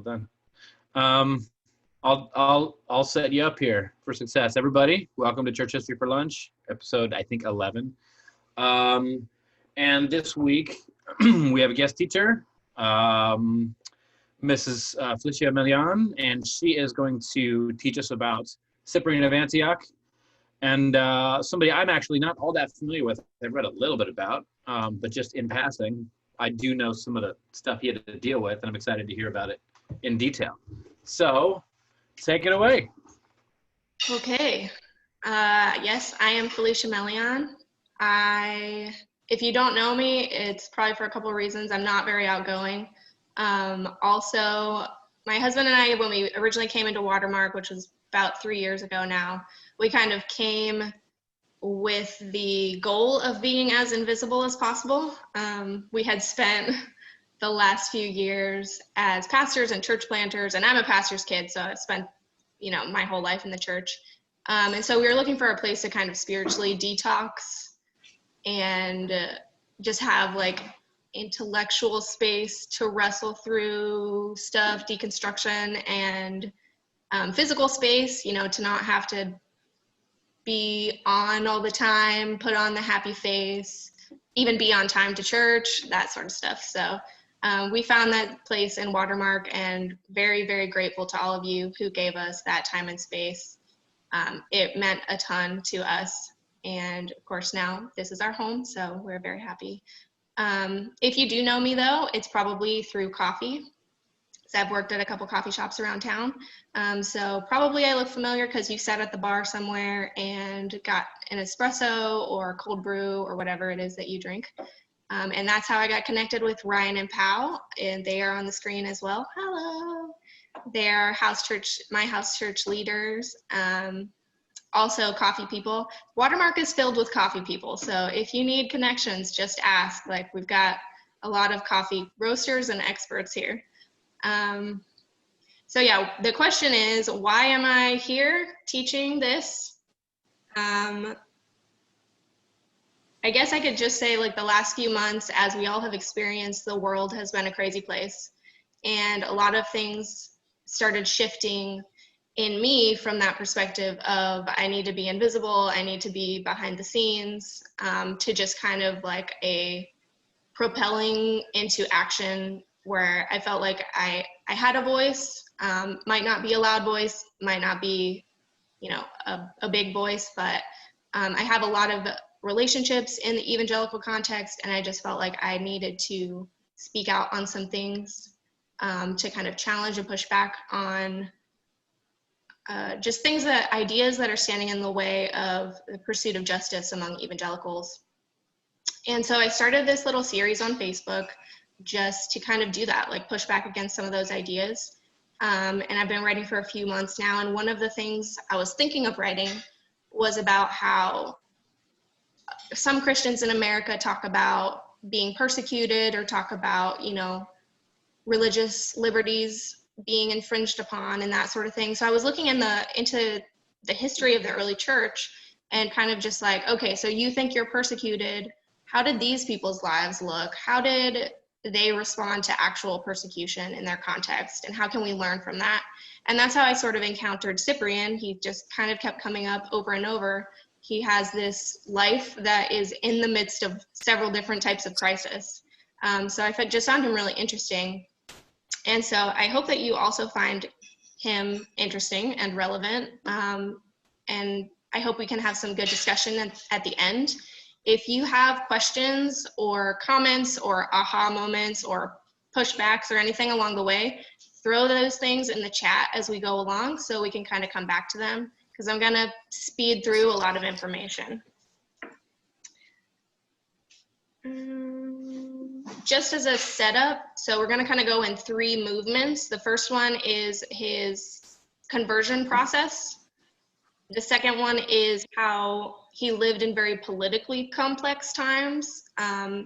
done. I'll set you up here for success. Everybody, welcome to Church History for Lunch, episode, I think, 11. And this week, we have a guest teacher, Mrs. Felicia Melian, and she is going to teach us about Cyprian of Antioch, and somebody I'm actually not all that familiar with. I've read a little bit about, but just in passing, I do know some of the stuff he had to deal with, and I'm excited to hear about it in detail. So, take it away. Okay. Yes, I am Felicia Melian. If you don't know me, it's probably for a couple of reasons. I'm not very outgoing. Also, my husband and I, when we originally came into Watermark, which was about 3 years ago now, we kind of came with the goal of being as invisible as possible. We had spent the last few years as pastors and church planters, and I'm a pastor's kid, so I spent, my whole life in the church. And so we were looking for a place to kind of spiritually detox and just have like intellectual space to wrestle through stuff, deconstruction, and physical space, to not have to be on all the time, put on the happy face, even be on time to church, that sort of stuff. So we found that place in Watermark, and very, very grateful to all of you who gave us that time and space. It meant a ton to us. And of course now this is our home, so we're very happy. If you do know me though, it's probably through coffee. So I've worked at a couple coffee shops around town. So probably I look familiar because you sat at the bar somewhere and got an espresso or cold brew or whatever it is that you drink. And that's how I got connected with Ryan and Pau, and they are on the screen as well. Hello. They're my house church leaders. Also coffee people. Watermark is filled with coffee people. So if you need connections, just ask. Like, we've got a lot of coffee roasters and experts here. So yeah, the question is, why am I here teaching this? I guess I could just say, like, the last few months, as we all have experienced, the world has been a crazy place. And a lot of things started shifting in me from that perspective of I need to be invisible, I need to be behind the scenes, to just kind of like a propelling into action where I felt like I had a voice, might not be a loud voice, might not be, a big voice, but I have a lot of relationships in the evangelical context, and I just felt like I needed to speak out on some things, to kind of challenge and push back on just ideas that are standing in the way of the pursuit of justice among evangelicals. And so I started this little series on Facebook just to kind of do that, like push back against some of those ideas. And I've been writing for a few months now. And one of the things I was thinking of writing was about how some Christians in America talk about being persecuted or talk about, religious liberties being infringed upon and that sort of thing. So I was looking into the history of the early church and kind of just like, okay, so you think you're persecuted. How did these people's lives look? How did they respond to actual persecution in their context? And how can we learn from that? And that's how I sort of encountered Cyprian. He just kind of kept coming up over and over. He has this life that is in the midst of several different types of crisis. So I just found him really interesting. And so I hope that you also find him interesting and relevant. And I hope we can have some good discussion at the end. If you have questions or comments or aha moments or pushbacks or anything along the way, throw those things in the chat as we go along so we can kind of come back to them, because I'm going to speed through a lot of information. Just as a setup, so we're going to kind of go in 3 movements. The first one is his conversion process. The second one is how he lived in very politically complex times.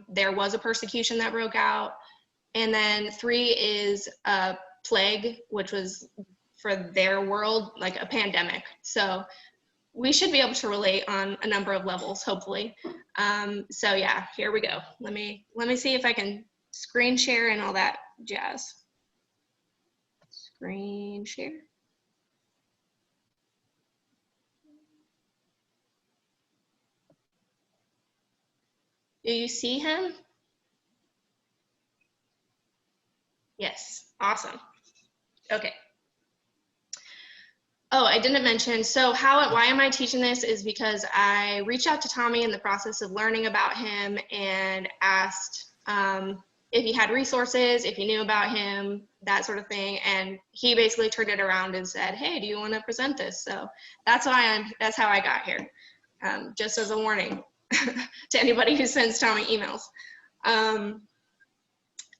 There was a persecution that broke out. And then 3 is a plague, which was for their world like a pandemic. So we should be able to relate on a number of levels, hopefully. So yeah, here we go. Let me see if I can screen share and all that jazz. screen share. Do you see him? Yes, awesome. Okay. Oh, I didn't mention, so why am I teaching this is because I reached out to Tommy in the process of learning about him and asked if he had resources, if he knew about him, that sort of thing. And he basically turned it around and said, hey, do you want to present this? So that's how I got here, just as a warning to anybody who sends Tommy emails.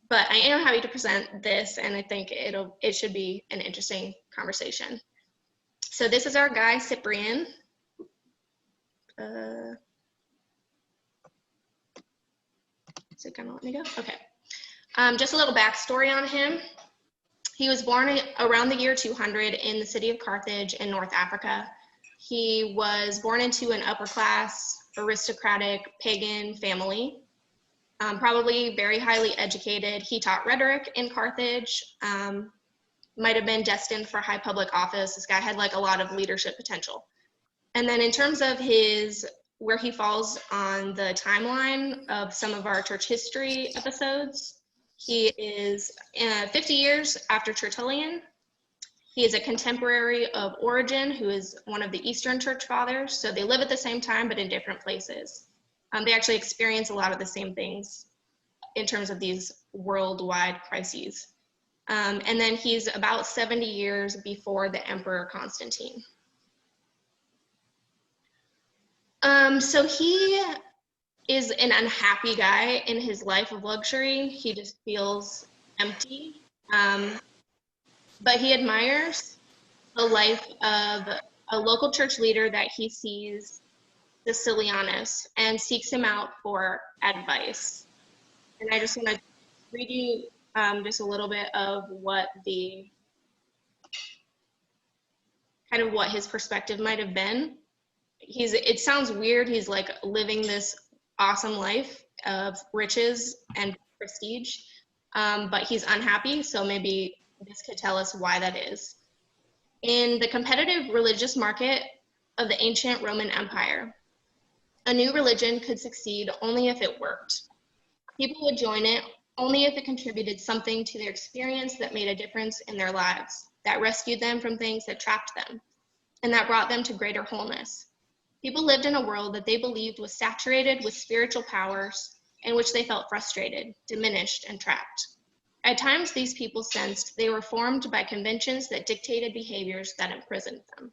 But I am happy to present this, and I think it should be an interesting conversation. So this is our guy, Cyprian. Is it gonna let me go? Okay. Just a little backstory on him. He was born around the year 200 in the city of Carthage in North Africa. He was born into an upper class, aristocratic, pagan family, probably very highly educated. He taught rhetoric in Carthage, might have been destined for high public office. This guy had like a lot of leadership potential. And then in terms of where he falls on the timeline of some of our church history episodes, he is 50 years after Tertullian. He is a contemporary of Origen, who is one of the Eastern Church Fathers. So they live at the same time, but in different places. They actually experience a lot of the same things in terms of these worldwide crises. And then he's about 70 years before the Emperor Constantine. So he is an unhappy guy in his life of luxury. He just feels empty. But he admires the life of a local church leader that he sees, Cecilianus, and seeks him out for advice. And I just want to read you just a little bit of what what his perspective might have been. It sounds weird. He's like living this awesome life of riches and prestige, but he's unhappy. So maybe this could tell us why that is. In the competitive religious market of the ancient Roman Empire, a new religion could succeed only if it worked. People would join it only if it contributed something to their experience that made a difference in their lives, that rescued them from things that trapped them, and that brought them to greater wholeness. People lived in a world that they believed was saturated with spiritual powers, in which they felt frustrated, diminished, and trapped. At times, these people sensed they were formed by conventions that dictated behaviors that imprisoned them.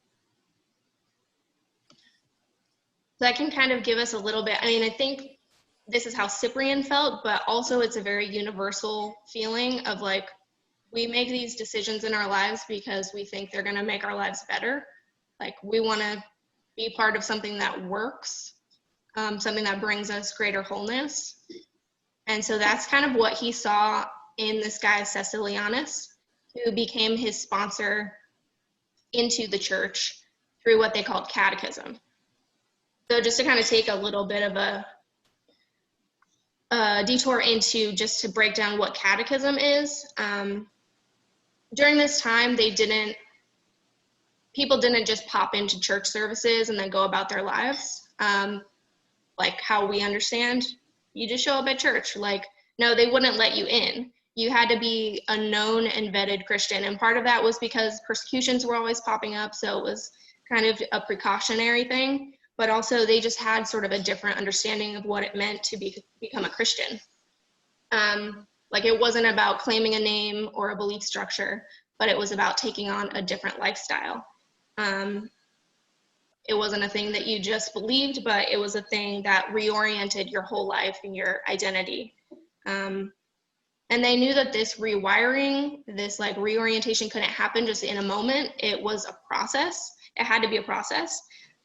So that can kind of give us a little bit, I think this is how Cyprian felt, but also it's a very universal feeling of like, we make these decisions in our lives because we think they're gonna make our lives better. Like we wanna be part of something that works, something that brings us greater wholeness. And so that's kind of what he saw in this guy, Cecilianus, who became his sponsor into the church through what they called Catechism. So just to kind of take a little bit of a detour into just to break down what Catechism is. During this time, people didn't just pop into church services and then go about their lives. Like how we understand, you just show up at church. Like, no, they wouldn't let you in. You had to be a known and vetted Christian. And part of that was because persecutions were always popping up. So it was kind of a precautionary thing. But also they just had sort of a different understanding of what it meant to become a Christian. Like it wasn't about claiming a name or a belief structure, but it was about taking on a different lifestyle. It wasn't a thing that you just believed, but it was a thing that reoriented your whole life and your identity. And they knew that this rewiring, this like reorientation couldn't happen just in a moment. It was a process. It had to be a process.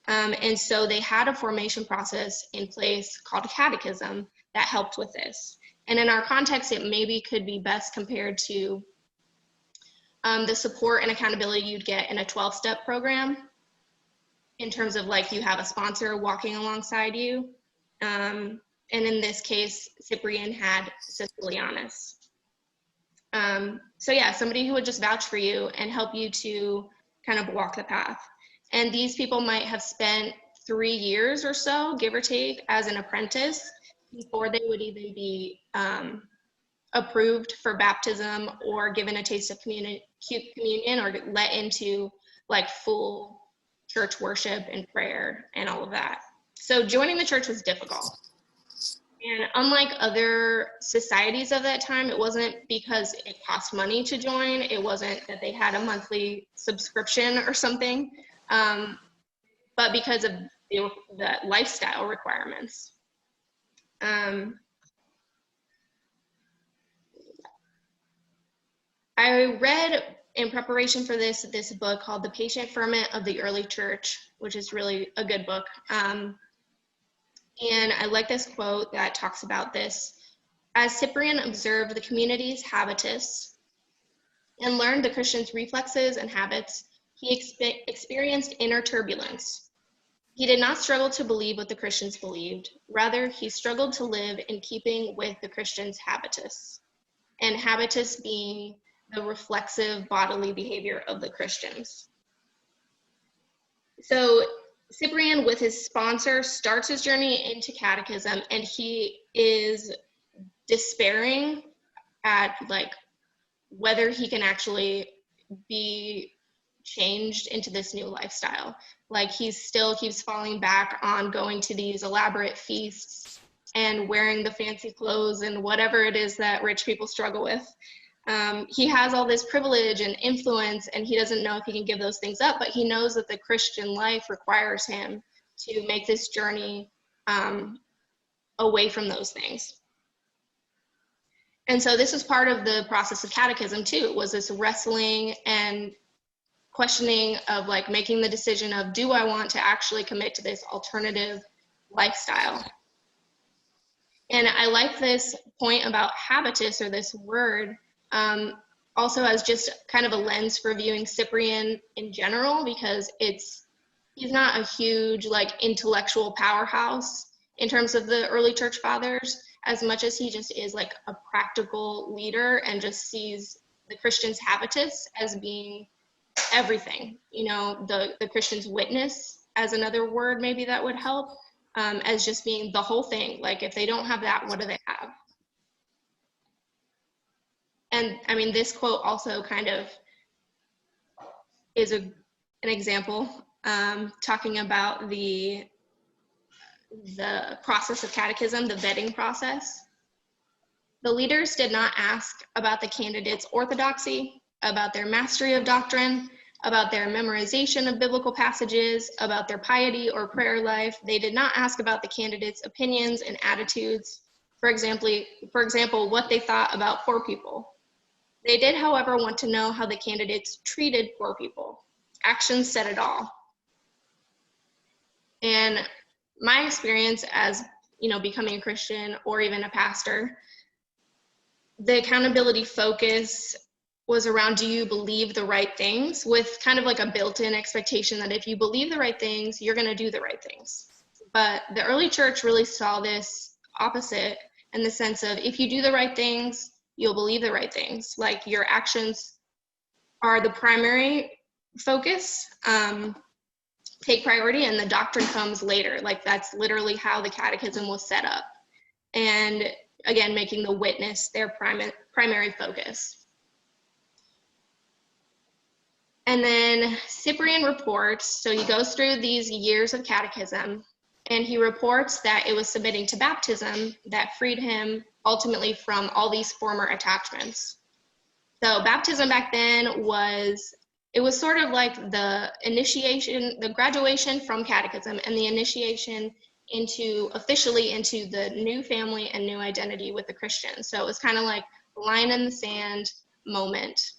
And so they had a formation process in place called Catechism that helped with this. And in our context, it maybe could be best compared to the support and accountability you'd get in a 12-step program, in terms of like you have a sponsor walking alongside you. And in this case, Cyprian had Cecilianus. So yeah, somebody who would just vouch for you and help you to kind of walk the path. And these people might have spent 3 years or so, give or take, as an apprentice before they would even be approved for baptism or given a taste of communion or let into like full church worship and prayer and all of that. So joining the church was difficult. And unlike other societies of that time, it wasn't because it cost money to join. It wasn't that they had a monthly subscription or something, but because of the lifestyle requirements. I read in preparation for this book called The Patient Ferment of the Early Church, which is really a good book. And I like this quote that talks about this. As Cyprian observed the community's habitus and learned the Christian's reflexes and habits, he experienced inner turbulence. He did not struggle to believe what the Christians believed. Rather, he struggled to live in keeping with the Christian's habitus, and habitus being the reflexive bodily behavior of the Christians. So Cyprian, with his sponsor, starts his journey into catechism, and he is despairing at like whether he can actually be changed into this new lifestyle. Like he still keeps falling back on going to these elaborate feasts and wearing the fancy clothes and whatever it is that rich people struggle with. He has all this privilege and influence, and he doesn't know if he can give those things up, but he knows that the Christian life requires him to make this journey away from those things. And so this is part of the process of catechism too, was this wrestling and questioning of like making the decision of, do I want to actually commit to this alternative lifestyle? And I like this point about habitus, or this word, also as just kind of a lens for viewing Cyprian in general, because he's not a huge like intellectual powerhouse in terms of the early church fathers, as much as he just is like a practical leader and just sees the Christian's habitus as being everything. You know, the Christian's witness, as another word maybe that would help, as just being the whole thing. Like if they don't have that, what do they have? And I mean, this quote also kind of is an example, talking about the process of catechism, the vetting process. The leaders did not ask about the candidates' orthodoxy, about their mastery of doctrine, about their memorization of biblical passages, about their piety or prayer life. They did not ask about the candidates' opinions and attitudes, for example, what they thought about poor people. They did, however, want to know how the candidates treated poor people. Actions said it all. And my experience as, you know, becoming a Christian or even a pastor, the accountability focus was around, do you believe the right things, with kind of like a built-in expectation that if you believe the right things, you're going to do the right things. But the early church really saw this opposite, in the sense of, if you do the right things, you'll believe the right things. Like your actions are the primary focus, take priority, and the doctrine comes later. Like that's literally how the catechism was set up. And again, making the witness their primary focus. And then Cyprian reports, so he goes through these years of catechism, and he reports that it was submitting to baptism that freed him ultimately from all these former attachments. So baptism back then was sort of like the initiation, the graduation from catechism, and the initiation officially into the new family and new identity with the Christians. So it was kind of like a line in the sand moment.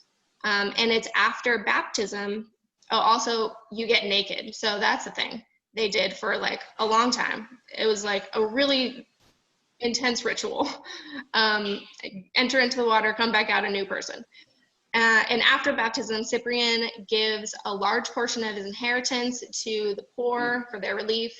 And it's after baptism. Oh, also you get naked. So that's the thing they did for like a long time. It was like a really intense ritual. Enter into the water, come back out a new person. And after baptism, Cyprian gives a large portion of his inheritance to the poor for their relief.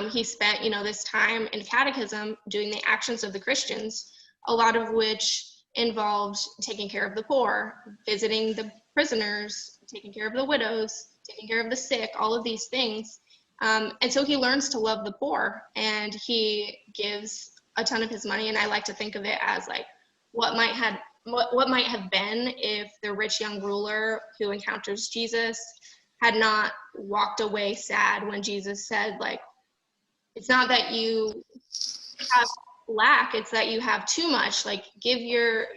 He spent, you know, this time in catechism doing the actions of the Christians, a lot of which involved taking care of the poor, visiting the prisoners, taking care of the widows, taking care of the sick, all of these things. And so he learns to love the poor, and he gives a ton of his money. And I like to think of it as like what might have been if the rich young ruler who encounters Jesus had not walked away sad when Jesus said, like, it's not that you have lack, it's that you have too much. Like, give your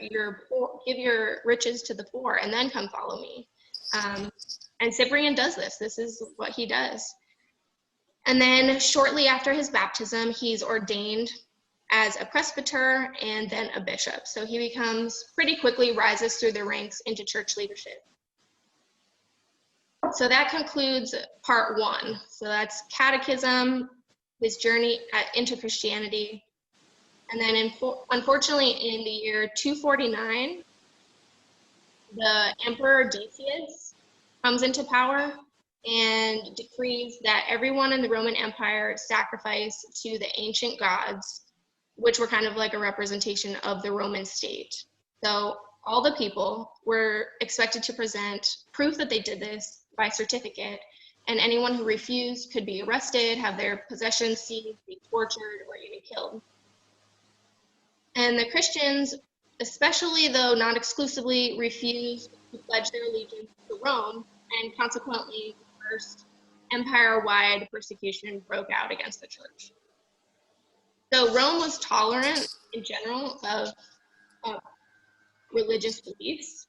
riches to the poor and then come follow me. And Cyprian does this. This is what he does. And then shortly after his baptism, he's ordained as a presbyter and then a bishop. So he becomes, pretty quickly rises through the ranks into church leadership. So that concludes part 1. So that's Catechism, his journey into Christianity. And then unfortunately in the year 249, the Emperor Decius comes into power and decrees that everyone in the Roman Empire sacrifice to the ancient gods, which were kind of like a representation of the Roman state. So all the people were expected to present proof that they did this by certificate, and anyone who refused could be arrested, have their possessions seized, be tortured, or even killed. And the Christians, especially though not exclusively, refused to pledge their allegiance to Rome, and consequently, the first empire-wide persecution broke out against the church. So Rome was tolerant in general of religious beliefs.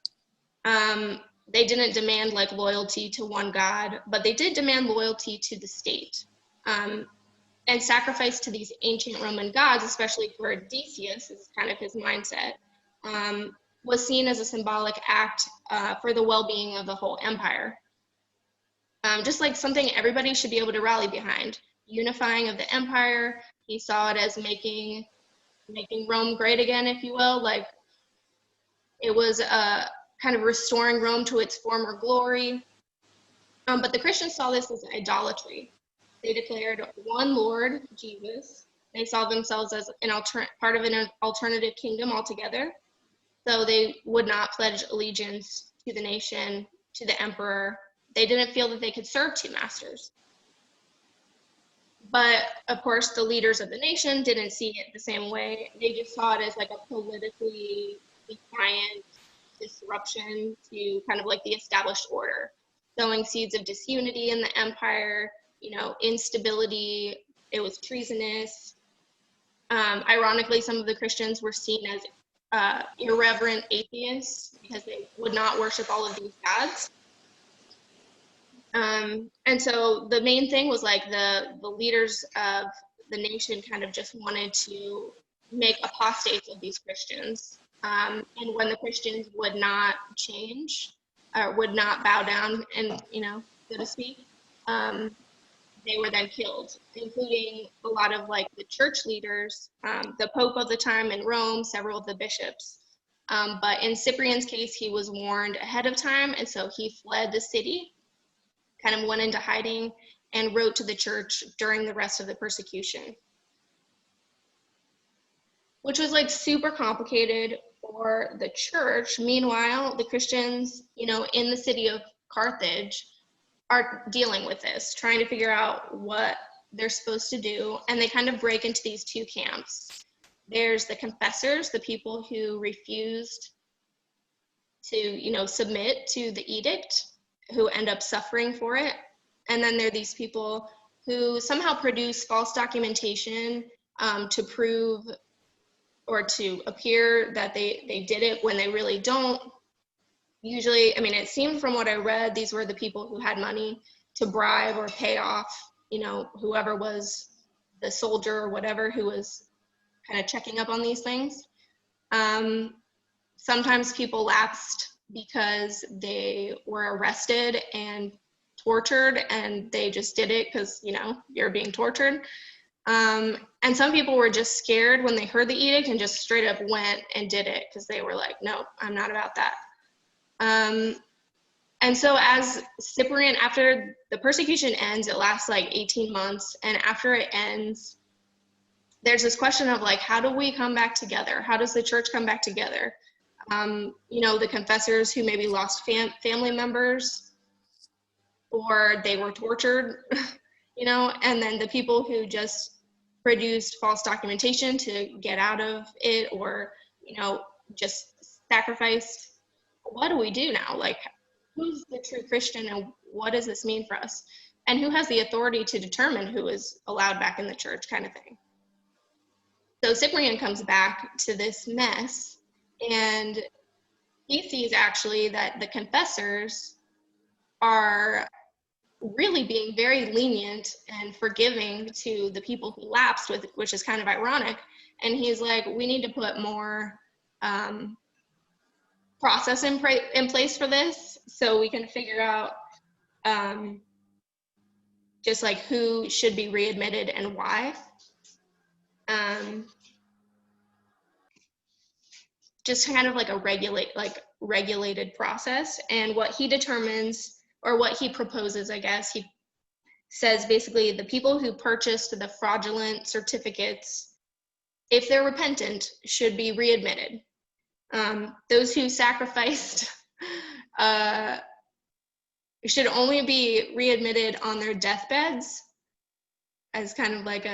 They didn't demand like loyalty to one God, but they did demand loyalty to the state. And sacrifice to these ancient Roman gods, especially for Decius, is kind of his mindset, was seen as a symbolic act for the well-being of the whole empire. Just like something everybody should be able to rally behind. Unifying of the empire, he saw it as making Rome great again, if you will. Like, it was kind of restoring Rome to its former glory. But the Christians saw this as idolatry. They declared one Lord, Jesus. They saw themselves as part of an alternative kingdom altogether. So they would not pledge allegiance to the nation, to the emperor. They didn't feel that they could serve two masters. But of course, the leaders of the nation didn't see it the same way. They just saw it as like a politically defiant disruption to kind of like the established order, sowing seeds of disunity in the empire, instability. It was treasonous. Ironically, some of the Christians were seen as irreverent atheists because they would not worship all of these gods. And so the main thing was like the leaders of the nation kind of just wanted to make apostates of these Christians. And when the Christians would not change, would not bow down and, so to speak, they were then killed, including a lot of like the church leaders, the Pope of the time in Rome, several of the bishops. But in Cyprian's case, he was warned ahead of time, and so he fled the city, kind of went into hiding, and wrote to the church during the rest of the persecution, which was like super complicated for the church. Meanwhile, the Christians, in the city of Carthage are dealing with this, trying to figure out what they're supposed to do. And they kind of break into these two camps. There's the confessors, the people who refused to, submit to the edict, who end up suffering for it. And then there are these people who somehow produce false documentation to prove or to appear that they did it when they really don't. Usually, it seemed from what I read, these were the people who had money to bribe or pay off, whoever was the soldier or whatever who was kind of checking up on these things. Sometimes people lapsed because they were arrested and tortured, and they just did it because, you're being tortured. And some people were just scared when they heard the edict and just straight up went and did it because they were like, no, I'm not about that. And so as Cyprian, after the persecution ends, it lasts like 18 months. And after it ends, there's this question of like, how do we come back together? How does the church come back together? The confessors who maybe lost family members or they were tortured, and then the people who just produced false documentation to get out of it or, just sacrificed. What do we do now? Like, who's the true Christian and what does this mean for us? And who has the authority to determine who is allowed back in the church, kind of thing. So Cyprian comes back to this mess, and he sees actually that the confessors are really being very lenient and forgiving to the people who lapsed, which is kind of ironic. And he's like, we need to put more process in place for this so we can figure out just like who should be readmitted and why. Just kind of like a regulated process. And what he determines, or what he proposes, I guess, he says basically the people who purchased the fraudulent certificates, if they're repentant, should be readmitted. Those who sacrificed should only be readmitted on their deathbeds as kind of like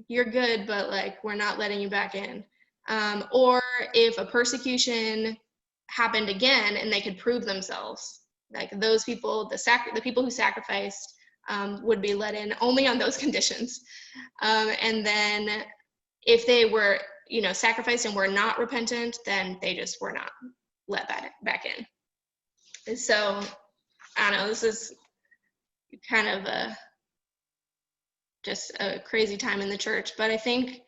you're good, but like we're not letting you back in. Or if a persecution happened again and they could prove themselves, like those people, the people who sacrificed would be let in only on those conditions. And then if they were, sacrificed and were not repentant, then they just were not let back in. And so, I don't know, this is kind of just a crazy time in the church, but I think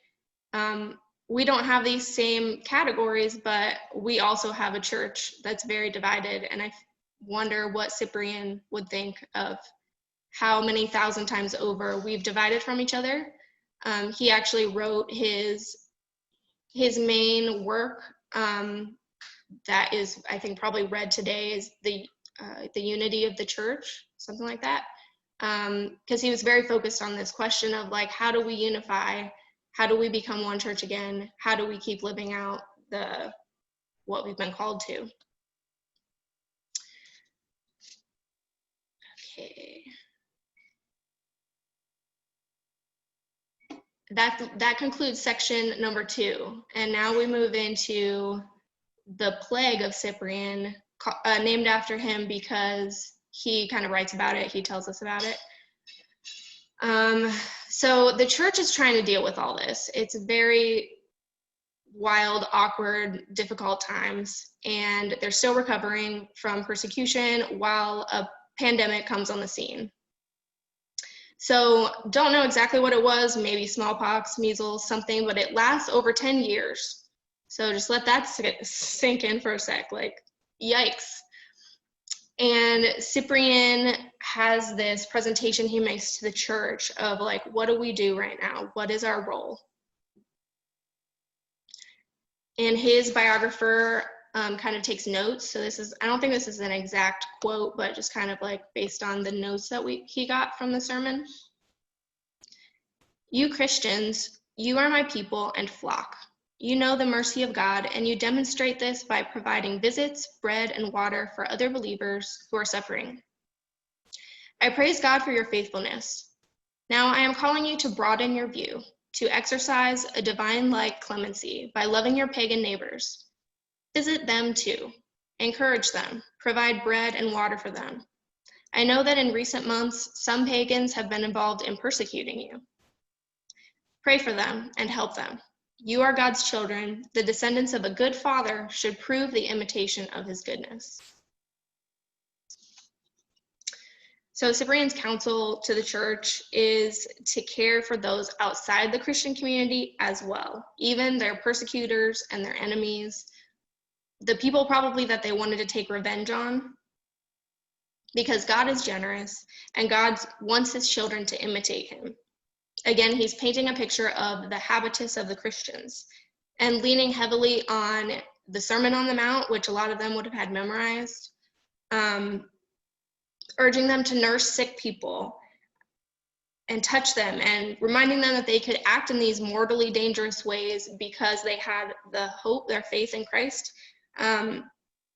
we don't have these same categories, but we also have a church that's very divided. And I wonder what Cyprian would think of how many thousand times over we've divided from each other. He actually wrote his main work that is, I think, probably read today, is the unity of the church, something like that. Because he was very focused on this question of like, how do we unify? How do we become one church again? How do we keep living out what we've been called to? Okay. That concludes section number 2. And now we move into the plague of Cyprian, named after him because he kind of writes about it. He tells us about it. So the church is trying to deal with all this. It's very wild, awkward, difficult times, and they're still recovering from persecution while a pandemic comes on the scene. So don't know exactly what it was, maybe smallpox, measles, something, but it lasts over 10 years. So just let that sink in for a sec, like, yikes. And Cyprian has this presentation he makes to the church of like, what do we do right now? What is our role? And his biographer kind of takes notes. So I don't think this is an exact quote, but just kind of like based on the notes that he got from the sermon. You Christians, you are my people and flock. You know the mercy of God, and you demonstrate this by providing visits, bread, and water for other believers who are suffering. I praise God for your faithfulness. Now I am calling you to broaden your view, to exercise a divine-like clemency by loving your pagan neighbors. Visit them too. Encourage them. Provide bread and water for them. I know that in recent months, some pagans have been involved in persecuting you. Pray for them and help them. You are God's children. The descendants of a good father should prove the imitation of his goodness. So Cyprian's counsel to the church is to care for those outside the Christian community as well, even their persecutors and their enemies, the people probably that they wanted to take revenge on, because God is generous and God wants his children to imitate him. Again, he's painting a picture of the habitus of the Christians and leaning heavily on the Sermon on the Mount, which a lot of them would have had memorized, urging them to nurse sick people and touch them and reminding them that they could act in these mortally dangerous ways because they had the hope, their faith in Christ,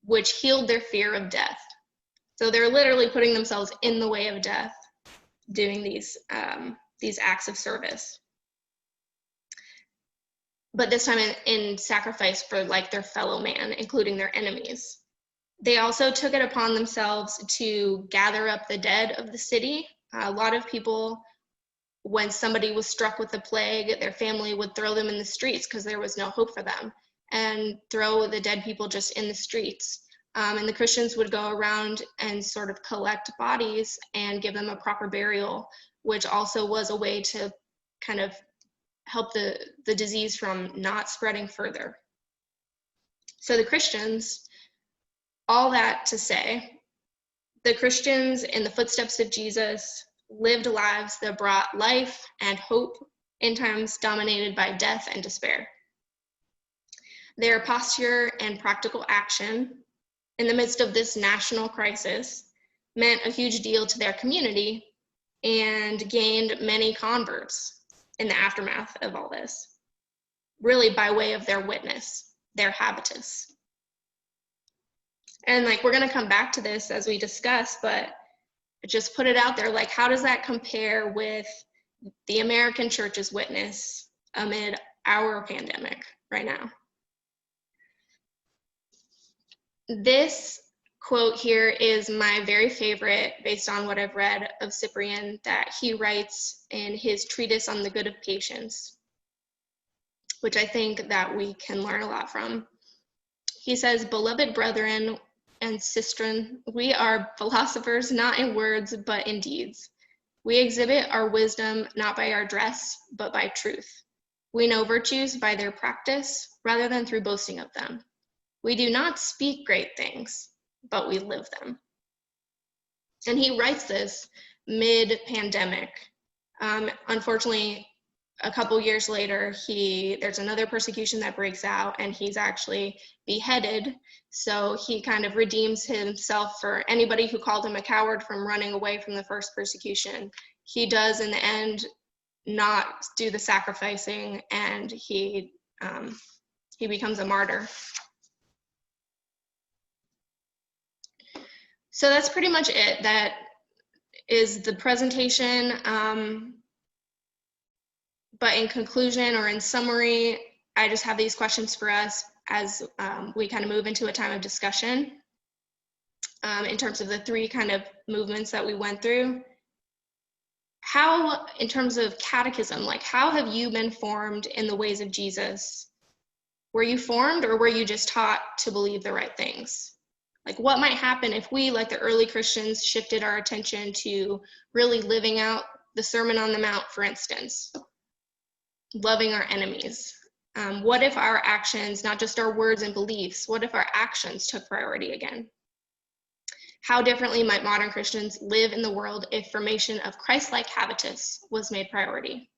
which healed their fear of death. So they're literally putting themselves in the way of death, doing these acts of service. But this time in sacrifice for like their fellow man, including their enemies. They also took it upon themselves to gather up the dead of the city. A lot of people, when somebody was struck with the plague, their family would throw them in the streets because there was no hope for them, and throw the dead people just in the streets. And the Christians would go around and sort of collect bodies and give them a proper burial, which also was a way to kind of help the disease from not spreading further. So the Christians, all that to say, the Christians in the footsteps of Jesus lived lives that brought life and hope in times dominated by death and despair. Their posture and practical action in the midst of this national crisis meant a huge deal to their community and gained many converts in the aftermath of all this, really by way of their witness, their habitus. And like, we're gonna come back to this as we discuss, but just put it out there, like, how does that compare with the American church's witness amid our pandemic right now? This quote here is my very favorite, based on what I've read of Cyprian, that he writes in his treatise on the good of patience, which I think that we can learn a lot from. He says, "Beloved brethren and sistren, we are philosophers not in words, but in deeds. We exhibit our wisdom not by our dress, but by truth. We know virtues by their practice, rather than through boasting of them. We do not speak great things, but we live them." And he writes this mid-pandemic. Unfortunately, a couple years later, there's another persecution that breaks out, and he's actually beheaded. So he kind of redeems himself for anybody who called him a coward from running away from the first persecution. He does, in the end, not do the sacrificing, and he becomes a martyr. So that's pretty much it. That is the presentation. But in conclusion, or in summary, I just have these questions for us as we kind of move into a time of discussion in terms of the three kind of movements that we went through. How, in terms of catechism, like, how have you been formed in the ways of Jesus? Were you formed, or were you just taught to believe the right things? Like, what might happen if we, like the early Christians, shifted our attention to really living out the Sermon on the Mount, for instance, loving our enemies? What if our actions, not just our words and beliefs, what if our actions took priority again? How differently might modern Christians live in the world if formation of Christ-like habitus was made priority?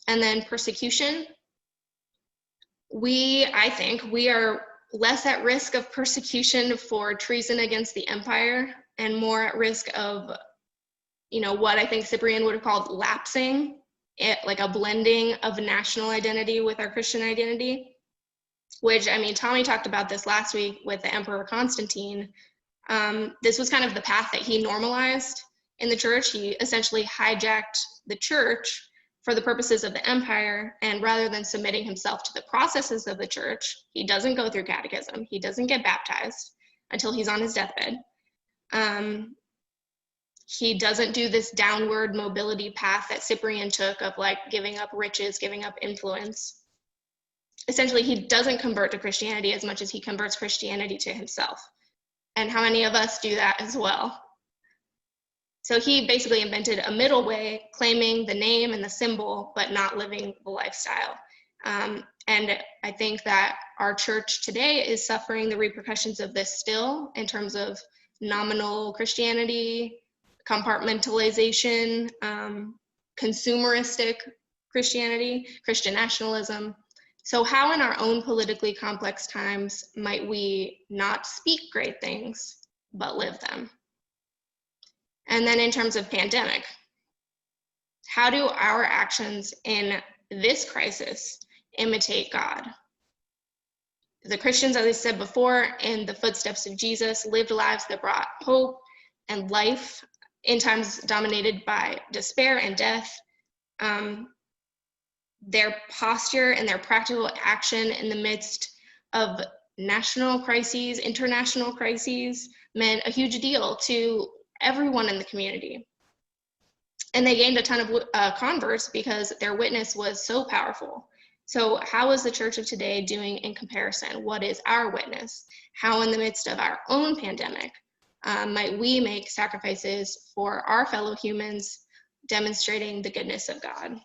And then persecution. I think we are less at risk of persecution for treason against the empire, and more at risk of, what I think Cyprian would have called lapsing, like a blending of national identity with our Christian identity, which, Tommy talked about this last week with the Emperor Constantine. This was kind of the path that he normalized in the church. He essentially hijacked the church for the purposes of the empire, and rather than submitting himself to the processes of the church, he doesn't go through catechism, he doesn't get baptized until he's on his deathbed. He doesn't do this downward mobility path that Cyprian took of like giving up riches, giving up influence. Essentially, he doesn't convert to Christianity as much as he converts Christianity to himself. And how many of us do that as well? So he basically invented a middle way, claiming the name and the symbol, but not living the lifestyle. And I think that our church today is suffering the repercussions of this still, in terms of nominal Christianity, compartmentalization, consumeristic Christianity, Christian nationalism. So how in our own politically complex times might we not speak great things, but live them? And then in terms of pandemic, how do our actions in this crisis imitate God? The Christians, as I said before, in the footsteps of Jesus, lived lives that brought hope and life in times dominated by despair and death. Their posture and their practical action in the midst of national crises, international crises, meant a huge deal to everyone in the community. And they gained a ton of converts because their witness was so powerful. So how is the church of today doing in comparison? What is our witness? How in the midst of our own pandemic might we make sacrifices for our fellow humans, demonstrating the goodness of God?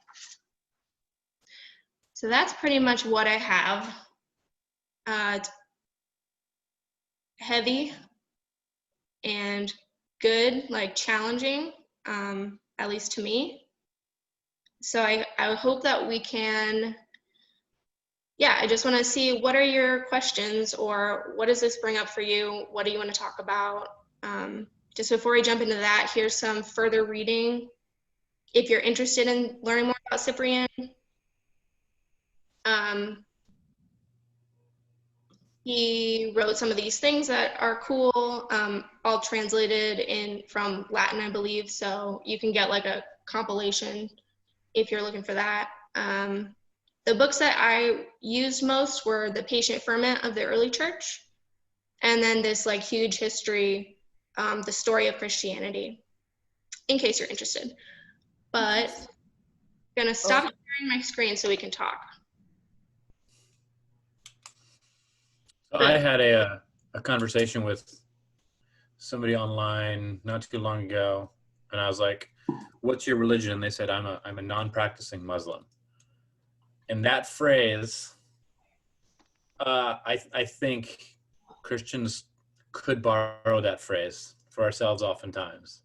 So that's pretty much what I have. It's heavy and good, like challenging, at least to me. So I hope that we can, I just want to see, what are your questions, or what does this bring up for you? What do you want to talk about? Just before we jump into that, here's some further reading. If you're interested in learning more about Cyprian, he wrote some of these things that are cool, all translated from Latin, I believe, so you can get like a compilation if you're looking for that. The books that I used most were The Patient Ferment of the Early Church, and then this like huge history, The Story of Christianity, in case you're interested. But I'm gonna stop sharing my screen so we can talk. I had a conversation with somebody online not too long ago, and I was like, "What's your religion?" And they said, "I'm a non-practicing Muslim." And that phrase, I think Christians could borrow that phrase for ourselves oftentimes.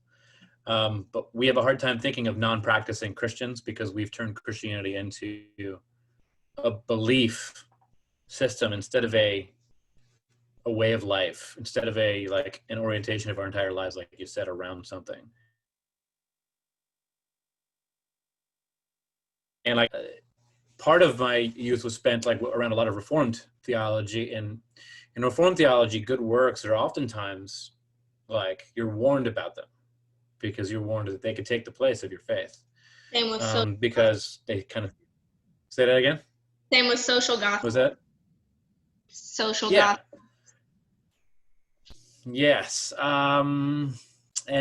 But we have a hard time thinking of non-practicing Christians because we've turned Christianity into a belief system instead of a way of life, instead of an orientation of our entire lives, like you said, around something. And part of my youth was spent around a lot of Reformed theology, and in Reformed theology, good works are oftentimes you're warned about them because you're warned that they could take the place of your faith. Same with because they kind of say that again. Same with social gospel. Was that social gospel? Yes. And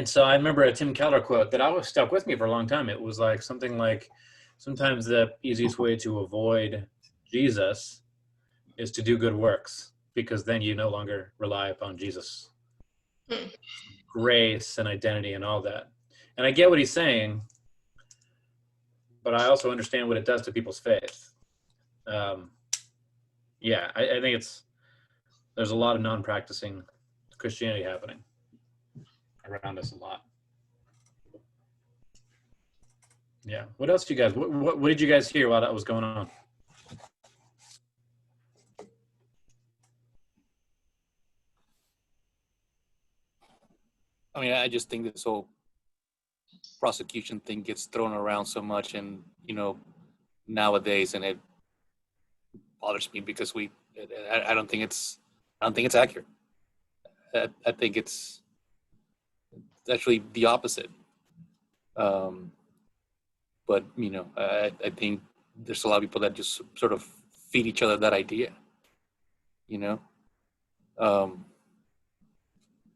so I remember a Tim Keller quote that always stuck with me for a long time. It was something like, sometimes the easiest way to avoid Jesus is to do good works, because then you no longer rely upon Jesus' grace and identity and all that. And I get what he's saying, but I also understand what it does to people's faith. I think there's a lot of non-practicing Christianity happening around us a lot. Yeah. What else do you guys, what did you guys hear while that was going on? I mean, I just think this whole prosecution thing gets thrown around so much, and nowadays, and it bothers me because I don't think it's accurate. I think it's actually the opposite. But I think there's a lot of people that just sort of feed each other that idea.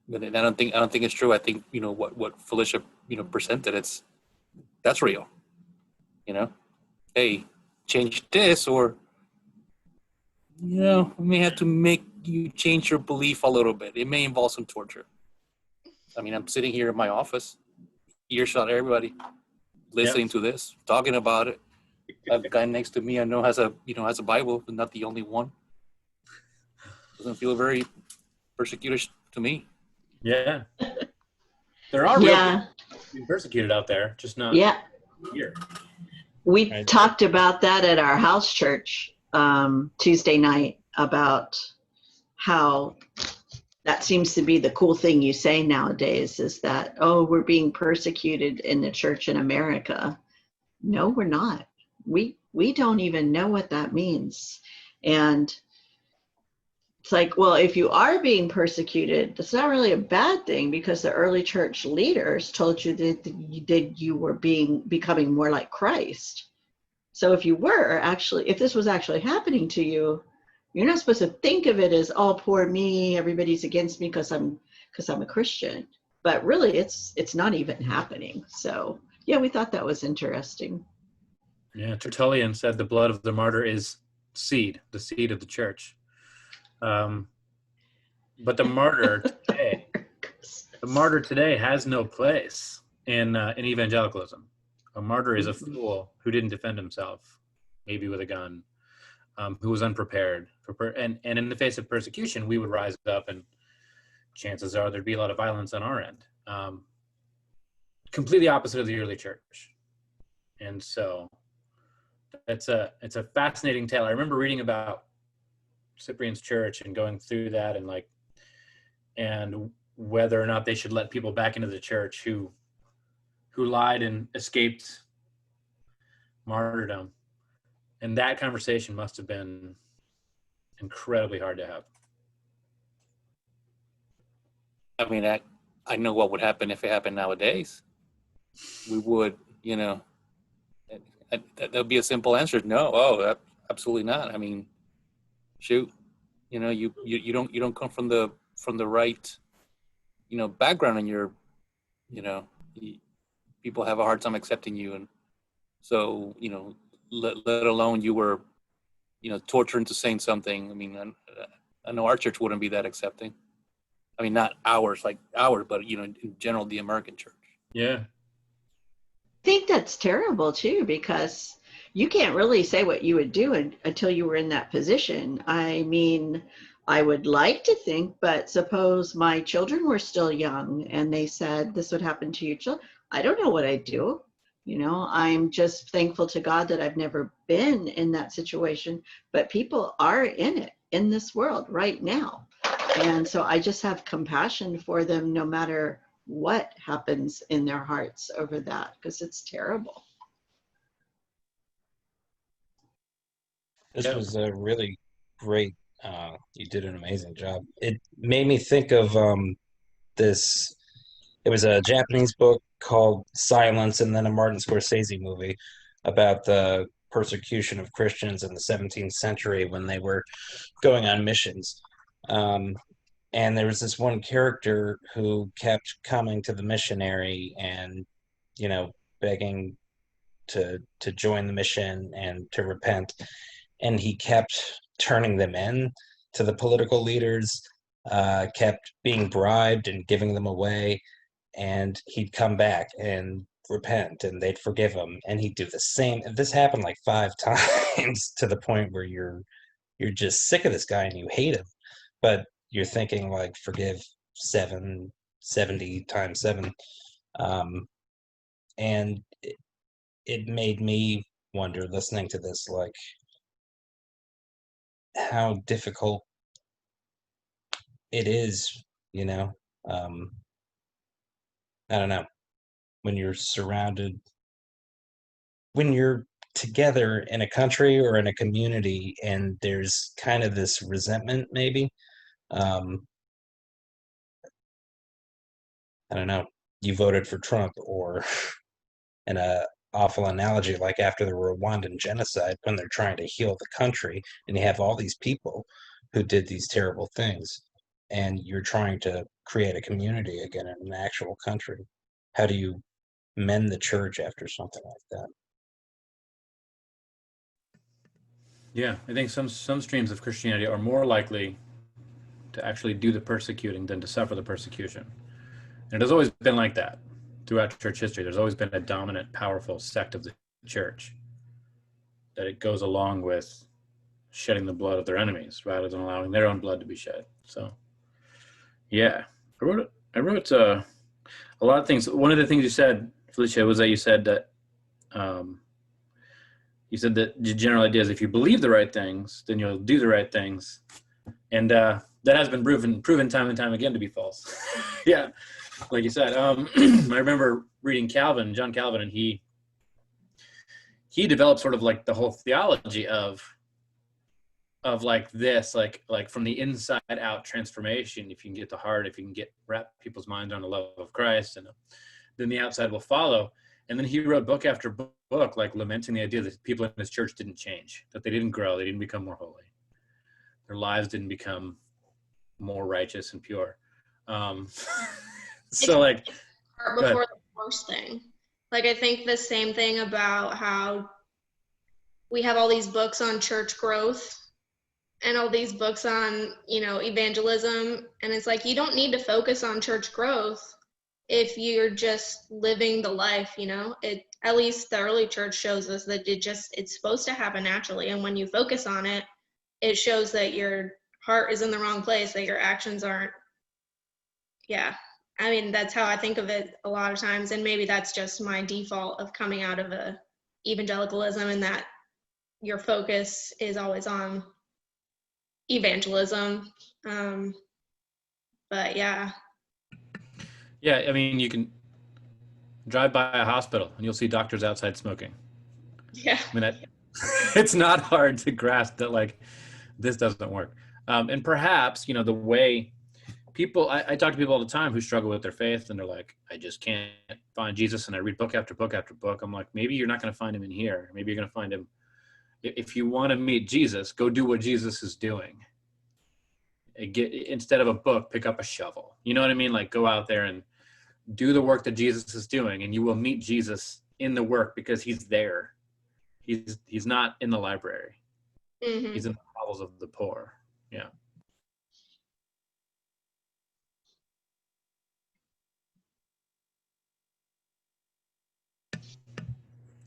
But I don't think it's true. I think what Felicia presented, that's real. Hey, change this, or we may have to make you change your belief a little bit. It may involve some torture. I mean, I'm sitting here in my office, earshot everybody, listening to this, talking about it. A guy next to me I know has a Bible, but not the only one. Doesn't feel very persecuted to me. Yeah. There are people being persecuted out there, just not here. We talked about that at our house church Tuesday night, about how that seems to be the cool thing you say nowadays, is that, we're being persecuted in the church in America. No, we're not. We don't even know what that means. And It's like, well, if you are being persecuted, that's not really a bad thing, because the early church leaders told you that you were becoming more like Christ. So if if this was actually happening to you, you're not supposed to think of it as, oh, poor me, everybody's against me because I'm a Christian. But really, it's not even happening. So yeah, we thought that was interesting. Yeah, Tertullian said the blood of the martyr is seed, the seed of the church. But the martyr today has no place in evangelicalism. A martyr is a fool who didn't defend himself, maybe with a gun, who was unprepared. And in the face of persecution, we would rise up, and chances are there'd be a lot of violence on our end. Completely opposite of the early church. And so it's a fascinating tale. I remember reading about Cyprian's church and going through that, and whether or not they should let people back into the church who lied and escaped martyrdom. And that conversation must have been incredibly hard to have. I mean, I know what would happen if it happened nowadays. We would, that would be a simple answer. No, absolutely not. I mean, shoot, you don't come from the right, background, and people have a hard time accepting you, and so let alone you were, tortured into saying something. I mean, I know our church wouldn't be that accepting. I mean, not ours, but in general, the American church. Yeah. I think that's terrible too, because you can't really say what you would do until you were in that position. I mean, I would like to think, but suppose my children were still young and they said this would happen to your children. I don't know what I'd do. I'm just thankful to God that I've never been in that situation, but people are in it in this world right now. And so I just have compassion for them no matter what happens in their hearts over that, because it's terrible. This was a really great, you did an amazing job. It made me think of this, it was a Japanese book called Silence, and then a Martin Scorsese movie about the persecution of Christians in the 17th century when they were going on missions. And there was this one character who kept coming to the missionary and, begging to join the mission and to repent. And he kept turning them in to the political leaders, kept being bribed and giving them away. And he'd come back and repent, and they'd forgive him. And he'd do the same. This happened like 5 times, to the point where you're just sick of this guy and you hate him. But you're thinking, like, forgive 70 times 7. And it made me wonder, listening to this, like, how difficult it is, I don't know, when you're surrounded, when you're together in a country or in a community, and there's kind of this resentment, maybe. I don't know, you voted for Trump, or in a awful analogy, like after the Rwandan genocide, when they're trying to heal the country, and you have all these people who did these terrible things, and you're trying to create a community again in an actual country. How do you mend the church after something like that? Yeah, I think some streams of Christianity are more likely to actually do the persecuting than to suffer the persecution. And it has always been like that throughout church history. There's always been a dominant, powerful sect of the church that it goes along with shedding the blood of their enemies rather than allowing their own blood to be shed. So, yeah, I wrote a lot of things. One of the things you said, Felicia, was that you said that the general idea is if you believe the right things, then you'll do the right things, and that has been proven time and time again to be false. Yeah, like you said. I remember reading John Calvin, and he developed sort of like the whole theology of of like this, like from the inside out transformation. If you can get the heart, if you can wrap people's minds on the love of Christ, and then the outside will follow. And then he wrote book after book, like lamenting the idea that people in his church didn't change, that they didn't grow, they didn't become more holy, their lives didn't become more righteous and pure. So like, before the worst thing. Like, I think the same thing about how we have all these books on church growth and all these books on, evangelism. And it's like, you don't need to focus on church growth if you're just living the life, at least the early church shows us that it's supposed to happen naturally. And when you focus on it, it shows that your heart is in the wrong place, that your actions aren't. Yeah. I mean, that's how I think of it a lot of times. And maybe that's just my default of coming out of evangelicalism, and that your focus is always on evangelism. But yeah. Yeah, I mean, you can drive by a hospital and you'll see doctors outside smoking. Yeah. I mean, it's not hard to grasp that, like, this doesn't work. And perhaps, the way people, I talk to people all the time who struggle with their faith, and they're like, I just can't find Jesus. And I read book after book after book. I'm like, maybe you're not going to find him in here. Maybe you're going to find him. If you want to meet Jesus, go do what Jesus is doing. Instead of a book, pick up a shovel. You know what I mean? Like, go out there and do the work that Jesus is doing, and you will meet Jesus in the work, because he's there. He's not in the library. Mm-hmm. He's in the hovels of the poor. Yeah.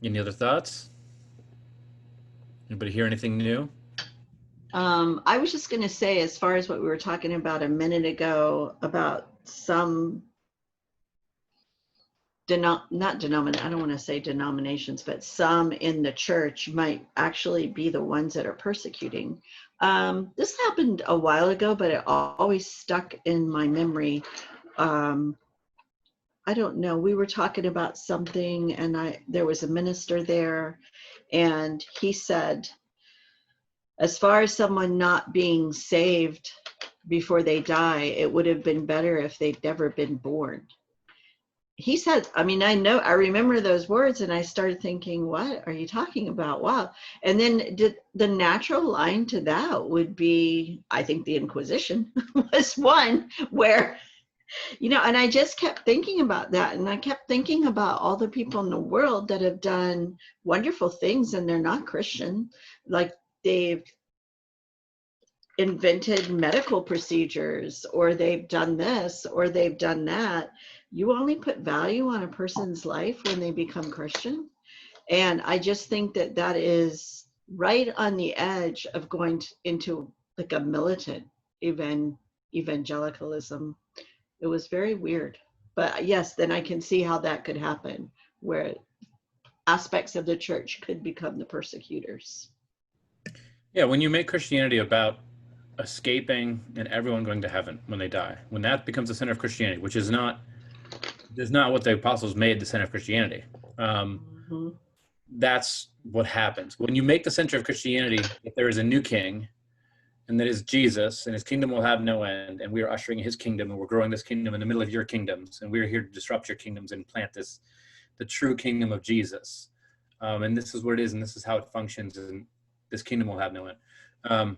Any other thoughts? Anybody hear anything new? I was just going to say, as far as what we were talking about a minute ago, about some I don't want to say denominations, but some in the church might actually be the ones that are persecuting. This happened a while ago, but it always stuck in my memory. I don't know. We were talking about something, and there was a minister there, and he said, as far as someone not being saved before they die, it would have been better if they'd never been born. He said, I remember those words, and I started thinking, what are you talking about? Wow. And then the natural line to that would be, I think the Inquisition was one where, and I just kept thinking about that. And I kept thinking about all the people in the world that have done wonderful things, and they're not Christian. Like, they've invented medical procedures, or they've done this, or they've done that. You only put value on a person's life when they become Christian. And I just think that is right on the edge of going into like a militant evangelicalism. It was very weird. But yes, then I can see how that could happen, where aspects of the church could become the persecutors. Yeah, when you make Christianity about escaping and everyone going to heaven when they die, when that becomes the center of Christianity, which is not what the apostles made the center of Christianity. That's what happens. When you make the center of Christianity, if there is a new king, and that is Jesus, and his kingdom will have no end, and we are ushering his kingdom, and we're growing this kingdom in the middle of your kingdoms, and we're here to disrupt your kingdoms and plant the true kingdom of Jesus. And this is what it is, and this is how it functions, and this kingdom will have no end.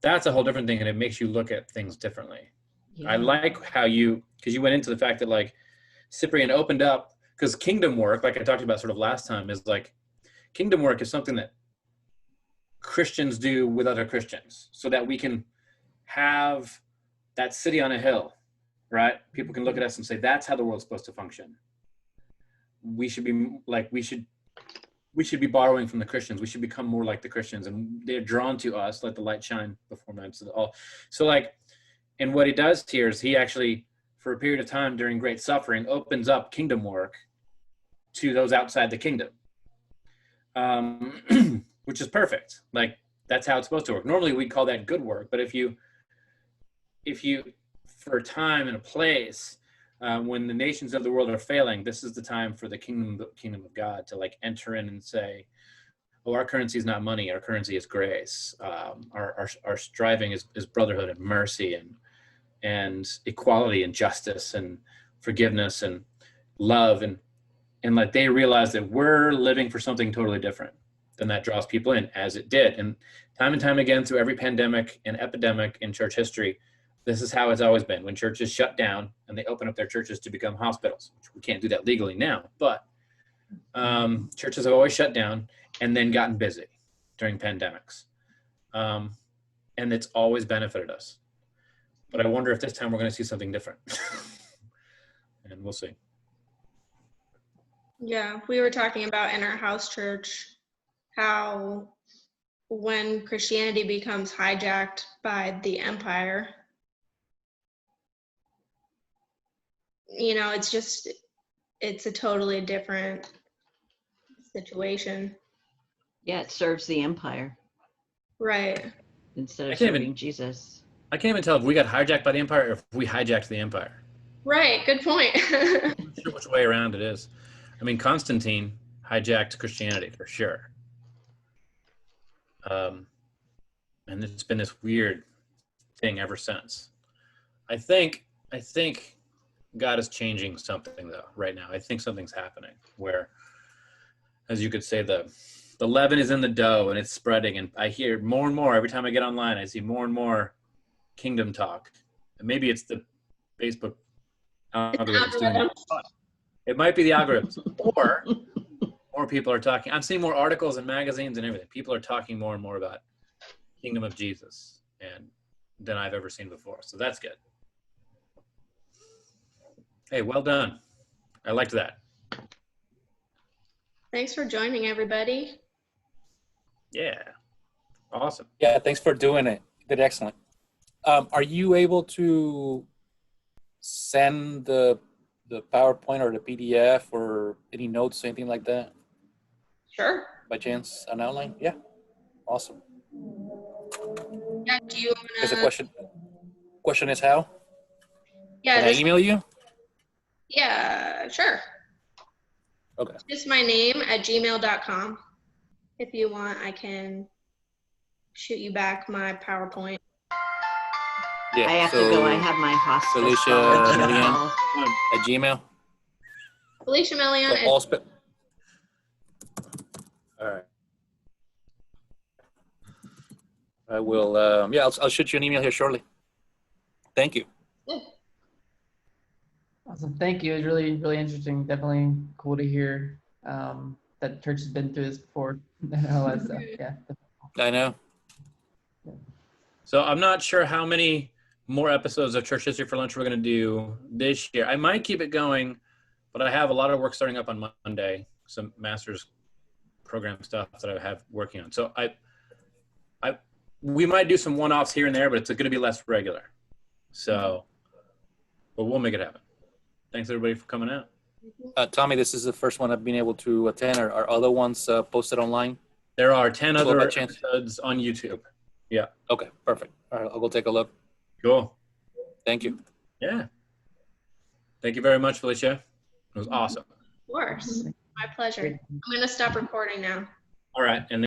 That's a whole different thing, and it makes you look at things differently. Yeah. I like how because you went into the fact that, like, Cyprian opened up, because kingdom work, like I talked about sort of last time, is like, kingdom work is something that Christians do with other Christians, so that we can have that city on a hill, right? People can look at us and say, that's how the world's supposed to function. We should be like, we should be borrowing from the Christians. We should become more like the Christians, and they're drawn to us, let the light shine before men. So like, and what he does here is he actually, for a period of time during great suffering, opens up kingdom work to those outside the kingdom, which is perfect. Like, that's how it's supposed to work. Normally we'd call that good work, but if you, for a time and a place, when the nations of the world are failing, this is the time for the kingdom of God to, like, enter in and say, our currency is not money, our currency is grace. Our striving is brotherhood and mercy and equality and justice and forgiveness and love, and like they realize that we're living for something totally different, then that draws people in, as it did. And time again through every pandemic and epidemic in church history, this is how it's always been. When churches shut down and they open up their churches to become hospitals, which we can't do that legally now, but churches have always shut down and then gotten busy during pandemics. And it's always benefited us. But I wonder if this time we're going to see something different. And we'll see. Yeah, we were talking about in our house church how when Christianity becomes hijacked by the empire, you know, it's a totally different situation. Yeah, it serves the empire Right. instead I of can't serving even- Jesus. I can't even tell if we got hijacked by the empire or if we hijacked the empire. Right, good point. I'm not sure which way around it is. I mean, Constantine hijacked Christianity for sure. And it's been this weird thing ever since. I think God is changing something though right now. I think something's happening where, as you could say, the leaven is in the dough and it's spreading. And I hear more and more every time I get online. I see more and more kingdom talk. And maybe it's the Facebook algorithms doing it. It might be the algorithms, or more people are talking. I'm seeing more articles and magazines and everything. People are talking more and more about kingdom of Jesus and than I've ever seen before. So that's good. Hey, well done. I liked that. Thanks for joining, everybody. Yeah. Awesome. Yeah, thanks for doing it. You did excellent. Are you able to send the PowerPoint or the PDF or any notes, anything like that, Sure. by chance, an outline? Yeah. Awesome. Yeah, do you There's a wanna, question is how? yeah, Can I just, email you? yeah, sure. Okay. Just my name at gmail.com. If you want, I can shoot you back my PowerPoint. Yeah. I have to go. I have my hospice. Felicia call. Melian at Gmail. Felicia Melian. So all right. I will. Yeah, I'll shoot you an email here shortly. Thank you. Awesome. Thank you. It was really, really interesting. Definitely cool to hear that church has been through this before and all that stuff. Yeah. I know. So I'm not sure how many more episodes of Church History for Lunch we're going to do this year. I might keep it going, but I have a lot of work starting up on Monday, some master's program stuff that I have working on. So we might do some one-offs here and there, but it's going to be less regular. So, but we'll make it happen. Thanks everybody for coming out. Tommy, this is the first one I've been able to attend. Are other ones posted online? There are 10 Well, other by chance. episodes on YouTube. Yeah. Okay, perfect. All right, I'll go take a look. Cool. Thank you. Yeah. Thank you very much, Felicia. It was awesome. Of course. My pleasure. I'm going to stop recording now. All right. And